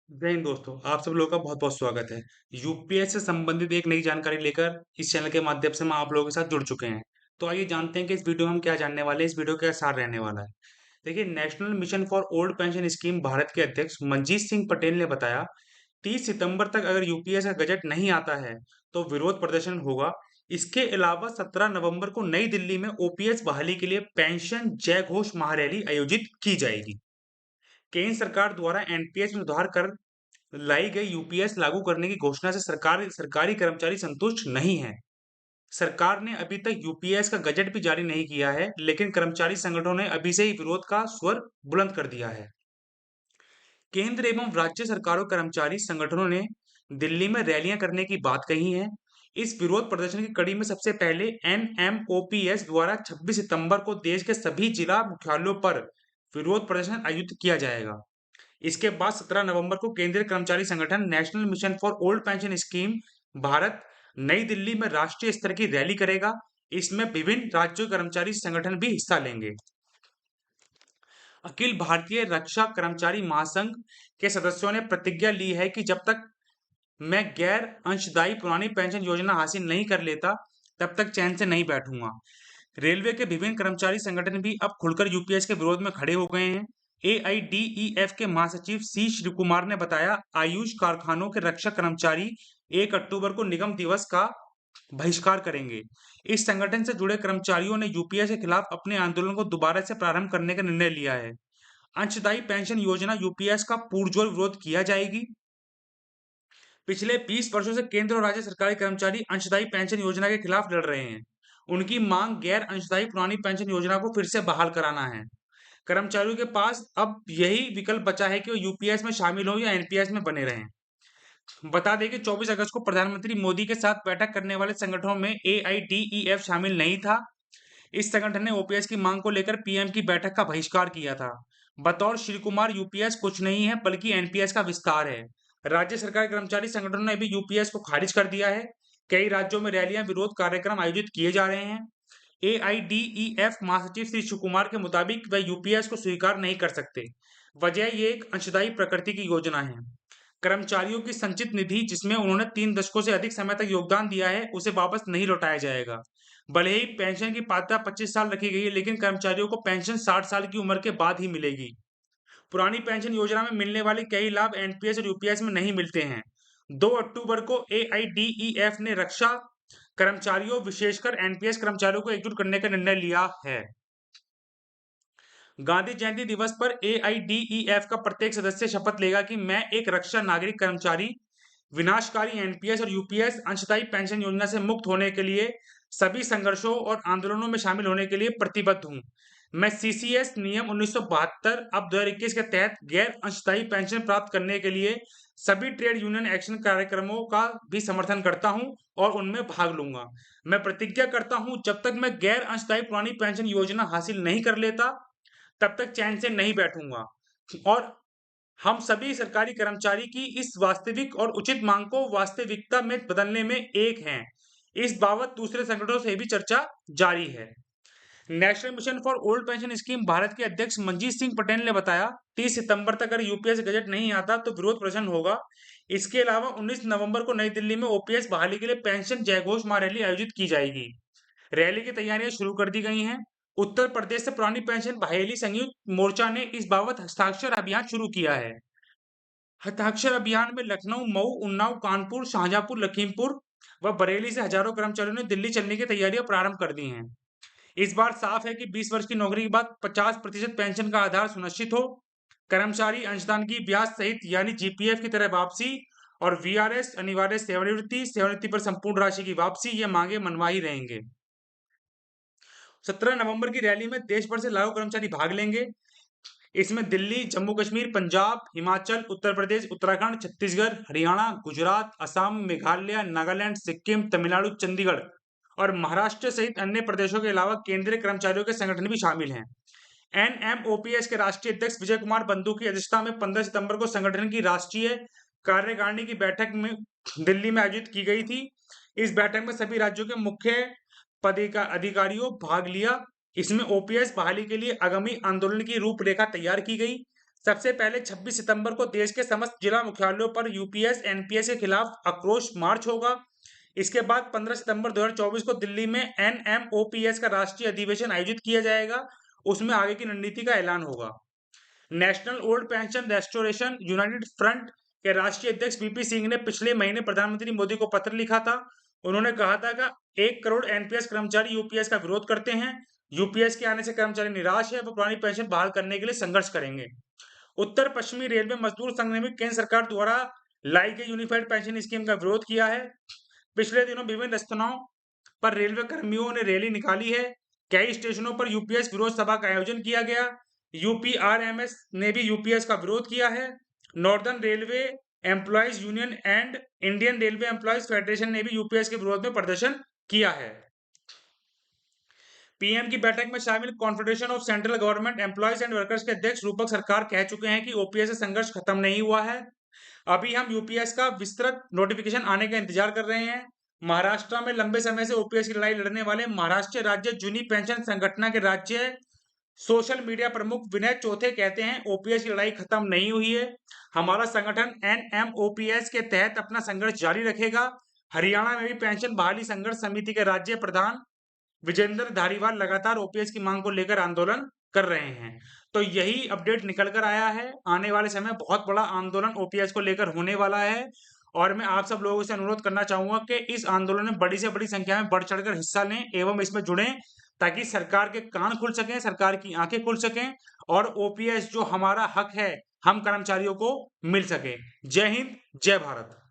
जय हिंद दोस्तों, आप सब लोगों का बहुत बहुत स्वागत है। यूपीएस से संबंधित एक नई जानकारी लेकर इस चैनल के माध्यम से हम आप लोगों के साथ जुड़ चुके हैं। तो आइए जानते हैं कि इस वीडियो में हम क्या जानने वाले हैं, इस वीडियो का सार रहने वाला है। देखिए, national mission for old pension scheme Bharat के अध्यक्ष मनजीत सिंह पटेल ने बताया, 30 सितंबर तक अगर यूपीएस का गजट नहीं आता है तो विरोध प्रदर्शन होगा। इसके अलावा 17 नवंबर को नई दिल्ली में ओपीएस बहाली के लिए पेंशन जय घोष महारैली आयोजित की जाएगी। केंद्र सरकार द्वारा एनपीएस में सुधार कर लाई गई यूपीएस लागू करने की घोषणा से सरकारी कर्मचारी संतुष्ट नहीं है। सरकार ने अभी तक यूपीएस का गजट भी जारी नहीं किया है, लेकिन कर्मचारी संगठनों ने अभी से ही विरोध का स्वर बुलंद कर दिया है। केंद्र एवं राज्य सरकारों कर्मचारी संगठनों ने दिल्ली में रैलियां करने की बात कही है। इस विरोध प्रदर्शन की कड़ी में सबसे पहले एनएमओपीएस द्वारा 26 सितंबर को देश के सभी जिला मुख्यालयों पर विरोध प्रदर्शन आयोजित किया जाएगा। इसके बाद 17 नवंबर को केंद्रीय कर्मचारी संगठन national mission for old pension scheme Bharat नई दिल्ली में राष्ट्रीय स्तर की रैली करेगा। इसमें विभिन्न राज्यों के कर्मचारी संगठन भी हिस्सा लेंगे। अखिल भारतीय रक्षा कर्मचारी महासंघ के सदस्यों ने प्रतिज्ञा ली है कि जब तक मैं गैर अंशदायी पुरानी पेंशन योजना हासिल नहीं कर लेता, तब तक चैन से नहीं बैठूंगा। रेलवे के विभिन्न कर्मचारी संगठन भी अब खुलकर यूपीएस के विरोध में खड़े हो गए हैं। एआईडीईएफ के महासचिव सी श्री कुमार ने बताया, आयुष कारखानों के रक्षा कर्मचारी 1 अक्टूबर को निगम दिवस का बहिष्कार करेंगे। इस संगठन से जुड़े कर्मचारियों ने यूपीएस के खिलाफ अपने आंदोलन को दोबारा से प्रारंभ करने का निर्णय लिया है। अंशदायी पेंशन योजना यूपीएस का पुरजोर विरोध किया जाएगी। पिछले 20 वर्षों से केंद्र और राज्य सरकारी कर्मचारी अंशदायी पेंशन योजना के खिलाफ लड़ रहे हैं। उनकी मांग गैर अंशदायी पुरानी पेंशन योजना को फिर से बहाल कराना है। कर्मचारियों के पास अब यही विकल्प बचा है कि वो यूपीएस में शामिल हो या एनपीएस में बने रहें। बता दें कि 24 अगस्त को प्रधानमंत्री मोदी के साथ बैठक करने वाले संगठनों में एआईडीईएफ शामिल नहीं था। इस संगठन ने ओपीएस की मांग को लेकर पीएम की बैठक का बहिष्कार किया था। बतौर श्री कुमार, यूपीएस कुछ नहीं है बल्कि एनपीएस का विस्तार है। राज्य सरकारी कर्मचारी संगठनों ने भी यूपीएस को खारिज कर दिया है। कई राज्यों में रैलियां, विरोध कार्यक्रम आयोजित किए जा रहे हैं। एआईडीईएफ महासचिव श्री शिवकुमार के मुताबिक वह यूपीएस को स्वीकार नहीं कर सकते। वजह ये एक अंशदायी प्रकृति की योजना है। कर्मचारियों की संचित निधि, जिसमें उन्होंने 3 दशकों से अधिक समय तक योगदान दिया है, उसे वापस नहीं लौटाया जाएगा। भले ही पेंशन की पात्रता 25 साल रखी गई है, लेकिन कर्मचारियों को पेंशन 60 साल की उम्र के बाद ही मिलेगी। पुरानी पेंशन योजना में मिलने वाले कई लाभ एनपीएस और यूपीएस में नहीं मिलते हैं। 2 अक्टूबर को एआईडीईएफ ने रक्षा कर्मचारियों, विशेषकर एनपीएस कर्मचारियों को एकजुट करने का निर्णय लिया है। गांधी जयंती दिवस पर एआईडीईएफ का प्रत्येक सदस्य शपथ लेगा कि मैं एक रक्षा नागरिक कर्मचारी, विनाशकारी एनपीएस और यूपीएस अंशदायी पेंशन योजना से मुक्त होने के लिए सभी संघर्षों और आंदोलनों में शामिल होने के लिए प्रतिबद्ध हूं। मैं सीसीएस नियम 1972 अब 2021 के तहत गैर अंशदायी पेंशन प्राप्त करने के लिए सभी ट्रेड यूनियन एक्शन कार्यक्रमों का भी समर्थन करता हूं और उनमें भाग लूंगा। मैं प्रतिज्ञा करता हूं, जब तक मैं गैर अंशदायी पुरानी पेंशन योजना हासिल नहीं कर लेता, तब तक चैन से नहीं बैठूंगा। और हम सभी सरकारी कर्मचारी की इस वास्तविक और उचित मांग को वास्तविकता में बदलने में एक हैं। इस बाबत दूसरे संगठनों से भी चर्चा जारी है। National mission for old pension scheme Bharat के अध्यक्ष मनजीत सिंह पटेल ने बताया, 30 सितंबर तक अगर यूपीएस गजट नहीं आता तो विरोध प्रदर्शन होगा। इसके अलावा 19 नवंबर को नई दिल्ली में ओपीएस बहाली के लिए पेंशन जयघोष महारैली आयोजित की जाएगी। रैली की तैयारियां शुरू कर दी गई हैं। उत्तर प्रदेश से पुरानी पेंशन बहाली संयुक्त मोर्चा ने इस बाबत हस्ताक्षर अभियान शुरू किया है। हस्ताक्षर अभियान में लखनऊ, मऊ, उन्नाव, कानपुर, शाहजहांपुर, लखीमपुर व बरेली से हजारों कर्मचारियों ने दिल्ली चलने की तैयारियां प्रारंभ कर दी हैं। इस बार साफ है कि 20 वर्ष की नौकरी के बाद 50% पेंशन का आधार सुनिश्चित हो। कर्मचारी अंशदान की ब्याज सहित यानी जीपीएफ की तरह वापसी और वीआरएस अनिवार्य सेवानिवृत्ति, सेवानिवृत्ति पर संपूर्ण राशि की वापसी, ये मांगे मनवाई रहेंगे। 17 नवंबर की रैली में देश भर से लाखों कर्मचारी भाग लेंगे। इसमें दिल्ली, जम्मू कश्मीर, पंजाब, हिमाचल, उत्तर प्रदेश, उत्तराखंड, छत्तीसगढ़, हरियाणा, गुजरात, असम, मेघालय, नागालैंड, सिक्किम, तमिलनाडु, चंडीगढ़ और महाराष्ट्र सहित अन्य प्रदेशों के अलावा केंद्रीय कर्मचारियों के संगठन भी शामिल हैं। एनएमओपीएस के राष्ट्रीय अध्यक्ष विजय कुमार बंधु की अध्यक्षता में 15 सितंबर को संगठन की राष्ट्रीय कार्यकारिणी की बैठक में दिल्ली में आयोजित की गई थी। इस बैठक में सभी राज्यों के मुख्य अधिकारियों भाग लिया। इसमें ओपीएस बहाली के लिए आगामी आंदोलन की रूपरेखा तैयार की गई। सबसे पहले 26 सितंबर को देश के समस्त जिला मुख्यालयों पर यूपीएस एनपीएस के खिलाफ आक्रोश मार्च होगा। इसके बाद 15 सितंबर 2024 को दिल्ली में एनएमओपीएस का राष्ट्रीय अधिवेशन आयोजित किया जाएगा। उसमें आगे की रणनीति का ऐलान होगा। National old pension restoration United front के राष्ट्रीय अध्यक्ष वीपी सिंह ने पिछले महीने प्रधानमंत्री मोदी को पत्र लिखा था। उन्होंने कहा था कि 1 करोड़ एनपीएस कर्मचारी यूपीएस का विरोध करते हैं। यूपीएस के आने से कर्मचारी निराश है, वो पुरानी पेंशन बहाल करने के लिए संघर्ष करेंगे। उत्तर पश्चिमी रेलवे मजदूर संघ ने भी केंद्र सरकार द्वारा लाई गई यूनिफाइड पेंशन स्कीम का विरोध किया है। पिछले दिनों विभिन्न स्थानों पर रेलवे कर्मियों ने रैली निकाली है। कई स्टेशनों पर यूपीएस विरोध सभा का आयोजन किया गया। यूपीआरएमएस ने भी यूपीएस का विरोध किया है। Northern railway employees union and Indian railway employees federation ने भी यूपीएस के विरोध में प्रदर्शन किया है। पीएम की बैठक में शामिल confederation of central government employees and workers के अध्यक्ष रूपक सरकार कह चुके हैं कि ओपीएस से संघर्ष खत्म नहीं हुआ है। अभी हम यूपीएस का विस्तृत नोटिफिकेशन आने का इंतजार कर रहे हैं। महाराष्ट्र में लंबे समय से ओपीएस की लड़ाई लड़ने वाले महाराष्ट्र राज्य जूनी पेंशन संगठन के राज्य सोशल मीडिया प्रमुख विनय चौथे कहते हैं ओपीएस की लड़ाई खत्म नहीं हुई है। हमारा संगठन एनएमओपीएस के तहत अपना संघर्ष जारी रखेगा। हरियाणा में भी पेंशन बहाली संघर्ष समिति के राज्य प्रधान विजेंद्र धारीवाल लगातार ओपीएस की मांग को लेकर आंदोलन कर रहे हैं। तो यही अपडेट निकल कर आया है। आने वाले समय बहुत बड़ा आंदोलन ओपीएस को लेकर होने वाला है और मैं आप सब लोगों से अनुरोध करना चाहूंगा कि इस आंदोलन में बड़ी से बड़ी संख्या में बढ़ चढ़कर हिस्सा लें एवं इसमें जुड़ें, ताकि सरकार के कान खुल सकें, सरकार की आंखें खुल सकें और ओपीएस जो हमारा हक है हम कर्मचारियों को मिल सके। जय हिंद, जय भारत।